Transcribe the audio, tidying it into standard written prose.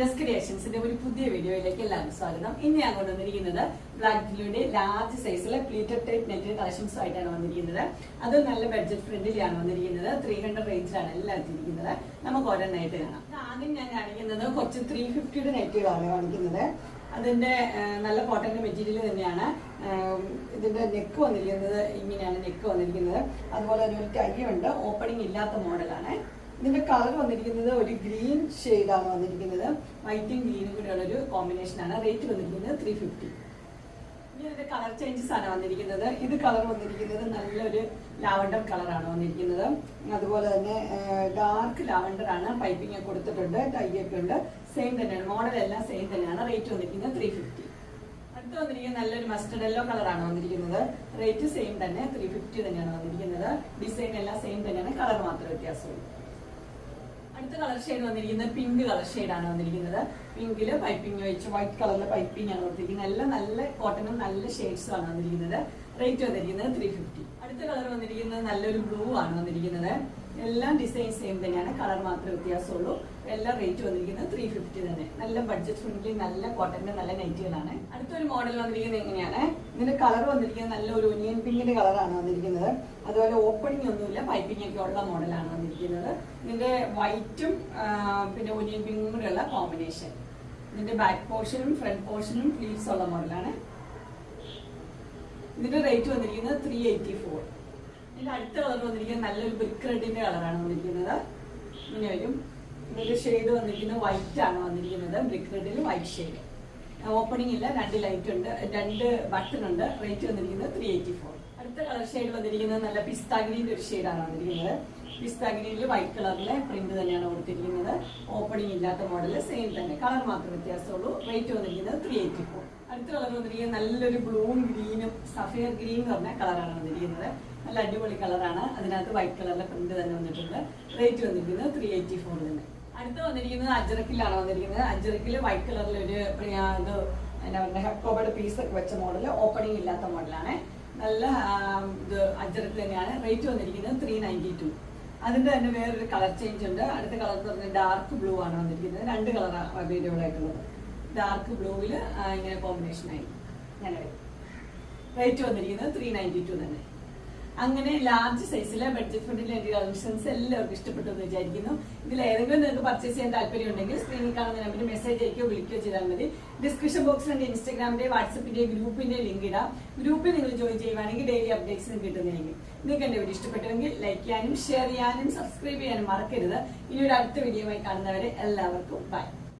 Just ക്രിയേഷൻസിന്റെ ഒരു പുതിയ വീഡിയോയിലേക്ക് എല്ലാവർക്കും സ്വാഗതം. ഇന്ന് ഞാൻ കൊണ്ടുവന്നിരിക്കുന്നത് ബ്ലാക്ക് ബ്ലൂയുടെ ലാർജ് സൈസിലെ പ്ലീറ്റഡ് ടൈപ്പ് നെറ്റ് കളക്ഷൻസ് ആയിട്ടാണ് വന്നിരിക്കുന്നത്. അത് നല്ല ബഡ്ജറ്റ് ഫ്രണ്ട്ലി ആണ് വന്നിരിക്കുന്നത്. 300 റേഞ്ചിലാണ് എല്ലാം എത്തിയിരിക്കുന്നത്. നമുക്ക് ഓരോന്നായിട്ട് കാണാം. ആദ്യം ഞാൻ കാണിക്കുന്നത് കുറച്ച് 350യുടെ നെറ്റുകളാണ് കാണിക്കുന്നത്. അതിന്റെ നല്ല കോട്ടന്റെ മെറ്റീരിയൽ തന്നെയാണ്. ഇതിന്റെ നെക്ക് വന്നിരിക്കുന്നത് ഇങ്ങനെയാണ് നെക്ക് വന്നിരിക്കുന്നത്. അതുപോലെ തന്നെ ഒരു ടൈ ഉണ്ട്. ഓപ്പണിംഗ് ഇല്ലാത്ത മോഡലാണ്. ഇതിന്റെ കളർ വന്നിരിക്കുന്നത് ഒരു ഗ്രീൻ ഷെയ്ഡാണ് വന്നിരിക്കുന്നത്. വൈറ്റും ഗ്രീനും കൂടെയുള്ള ഒരു കോമ്പിനേഷൻ ആണ്. റേറ്റ് വന്നിരിക്കുന്നത് 350. ഇനി ഇതിന്റെ കളർ ചേഞ്ചസ് ആണ് വന്നിരിക്കുന്നത്. ഇത് കളർ വന്നിരിക്കുന്നത് നല്ലൊരു ലാവണ്ടർ കളറാണ് വന്നിരിക്കുന്നത്. അതുപോലെ തന്നെ ഡാർക്ക് ലാവണ്ടർ ആണ്. പൈപ്പിംഗ് കൊടുത്തിട്ടുണ്ട്, ടൈ ഒക്കെ ഉണ്ട്. സെയിം തന്നെയാണ്, മോഡൽ എല്ലാം സെയിം തന്നെയാണ്. റേറ്റ് വന്നിരിക്കുന്നത് 350. അടുത്ത് വന്നിരിക്കുന്നത് നല്ലൊരു മസ്റ്റർഡ് യെല്ലോ കളറാണ് വന്നിരിക്കുന്നത്. റേറ്റ് സെയിം തന്നെ, 350 തന്നെയാണ് വന്നിരിക്കുന്നത്. ഡിസൈൻ എല്ലാം സെയിം തന്നെയാണ്, കളർ മാത്രമേ വ്യത്യാസമുള്ളൂ. അടുത്ത കളർ ഷെയ്ഡ് വന്നിരിക്കുന്നത് പിങ്ക് കളർ ഷെയ്ഡാണ് വന്നിരിക്കുന്നത്. പിങ്കില് പൈപ്പിംഗ് വെച്ച് വൈറ്റ് കളറിലെ പൈപ്പിംഗ് ആണ് കൊടുത്തിരിക്കുന്നത്. എല്ലാം നല്ല കോട്ടണും നല്ല ഷെയ്ഡ്സും ആണ് വന്നിരിക്കുന്നത്. റേറ്റ് വന്നിരിക്കുന്നത് 350. അടുത്ത കളർ വന്നിരിക്കുന്നത് നല്ലൊരു ബ്ലൂ ആണ് വന്നിരിക്കുന്നത്. എല്ലാം ഡിസൈൻ സെയിം തന്നെയാണ്, കളർ മാത്രമേ വ്യത്യാസമുള്ളൂ. എല്ലാം റേറ്റ് വന്നിരിക്കുന്നത് 350 തന്നെ. നല്ല ബഡ്ജറ്റ് ഫ്രണ്ട്ലി നല്ല കോട്ടന്റെ നല്ല നൈറ്റുകളാണ്. അടുത്തൊരു മോഡൽ വന്നിരിക്കുന്നത് എങ്ങനെയാണ്? ഇതിന്റെ കളർ വന്നിരിക്കുന്നത് നല്ലൊരു ഒനിയൻ പിങ്കിന്റെ കളറാണ് വന്നിരിക്കുന്നത്. അതുപോലെ ഓപ്പണിംഗ് ഒന്നുമില്ല, പൈപ്പിംഗ് ഒക്കെ ഉള്ള മോഡലാണ് വന്നിരിക്കുന്നത്. ഇതിന്റെ വൈറ്റും പിന്നെ ഒനിയൻ പിങ്കും കൂടെയുള്ള കോമ്പിനേഷൻ. ഇതിന്റെ ബാക്ക് പോർഷനും ഫ്രണ്ട് പോർഷനും ഫ്ലീവ്സ് ഉള്ള മോഡലാണ്. ഇതിന്റെ റേറ്റ് വന്നിരിക്കുന്നത് 384. ഇതിന്റെ അടുത്ത കളർ വന്നിരിക്കുന്നത് നല്ലൊരു ബ്രിക്ക് റെഡിന്റെ കളറാണ് വന്നിരിക്കുന്നത്. ഇങ്ങനെ വരും. ഇതിന്റെ ഷെയ്ഡ് വന്നിരിക്കുന്നത് വൈറ്റ് ആണ് വന്നിരിക്കുന്നത്. ബ്രിക്ക് റെഡിൽ വൈറ്റ് ഷെയ്ഡ്. ഓപ്പണിംഗ് ഇല്ല, 2 ലൈറ്റ് ഉണ്ട്, 2 ബട്ടൺ ഉണ്ട്. റേറ്റ് വന്നിരിക്കുന്നത് 384. അടുത്ത കളർ ഷെയ്ഡ് വന്നിരിക്കുന്നത് നല്ല പിസ്ത ഗ്രീൻ്റെ ഒരു ഷെയ്ഡാണ് വന്നിരിക്കുന്നത്. പിസ്ത ഗ്രീനിൽ വൈറ്റ് കളറിലെ പ്രിന്റ് തന്നെയാണ് കൊടുത്തിരിക്കുന്നത്. ഓപ്പണിംഗ് ഇല്ലാത്ത മോഡൽ സെയിം തന്നെ, കളർ മാത്രമേ വ്യത്യാസമുള്ളൂ. റേറ്റ് വന്നിരിക്കുന്നത് 384. അടുത്ത കളർ വന്നിരിക്കുന്നത് നല്ലൊരു ബ്ലൂവും ഗ്രീനും സഫയർ ഗ്രീൻ എന്ന് പറഞ്ഞ കളറാണ് വന്നിരിക്കുന്നത്. നല്ല അടിപൊളി കളറാണ്. അതിനകത്ത് വൈറ്റ് കളറിലെ പ്രിന്റ് തന്നെ വന്നിട്ടുണ്ട്. റേറ്റ് വന്നിരിക്കുന്നത് 384 തന്നെ. അടുത്ത വന്നിരിക്കുന്നത് അജറക്കിലാണ് വന്നിരിക്കുന്നത്. അജറക്കിൽ വൈറ്റ് കളറിൽ ഒരു ഇത് എന്താ പറയുക ഹെക്കോബയുടെ പീസൊക്കെ വെച്ച മോഡൽ, ഓപ്പണിംഗ് ഇല്ലാത്ത മോഡലാണ്. നല്ല ഇത് അജറക്ക് തന്നെയാണ്. റേറ്റ് വന്നിരിക്കുന്നത് 392. അതിന്റെ തന്നെ വേറൊരു കളർ ചേഞ്ച് ഉണ്ട്. അടുത്ത കളർ എന്ന് പറഞ്ഞാൽ ഡാർക്ക് ബ്ലൂ ആണ് വന്നിരിക്കുന്നത്. 2 കളർ അവൈലബിൾ ആയിട്ടുള്ളത്. ഡാർക്ക് ബ്ലൂവിൽ ഇങ്ങനെ കോമ്പിനേഷൻ ആയി അങ്ങനെ. റേറ്റ് വന്നിരിക്കുന്നത് 392 തന്നെ. അങ്ങനെ ലാർജ് സൈസിലെ ബഡ്ജറ്റ് ഫ്രണ്ട്ലി കളക്ഷൻസ് എല്ലാവർക്കും ഇഷ്ടപ്പെട്ടു എന്ന് വിചാരിക്കുന്നു. ഇതിൽ ഏതെങ്കിലും നിങ്ങൾക്ക് പർച്ചേസ് ചെയ്യാൻ താല്പര്യം ഉണ്ടെങ്കിൽ സ്ക്രീനിൽ കാണുന്ന നമ്പറിൽ മെസ്സേജ് അയക്കുകയോ വിളിക്കുകയോ ചെയ്താൽ മതി. ഡിസ്ക്രിപ്ഷൻ ബോക്സിൽ എന്റെ ഇൻസ്റ്റാഗ്രാമിന്റെ വാട്സപ്പിന്റെ ഗ്രൂപ്പിന്റെ ലിങ്ക് ഇടാം. ഗ്രൂപ്പിൽ നിങ്ങൾ ജോയിൻ ചെയ്യുവാണെങ്കിൽ ഡെയിലി അപ്ഡേറ്റ്സ് കിട്ടുന്നതായിരിക്കും. നിങ്ങൾക്ക് എന്റെ വീഡിയോ ഇഷ്ടപ്പെട്ടുവെങ്കിൽ ലൈക്ക് ചെയ്യാനും ഷെയർ ചെയ്യാനും സബ്സ്ക്രൈബ് ചെയ്യാനും മറക്കരുത്. ഇനി ഒരു അടുത്ത വീഡിയോയുമായി കാണുന്നവരെ എല്ലാവർക്കും ബൈ.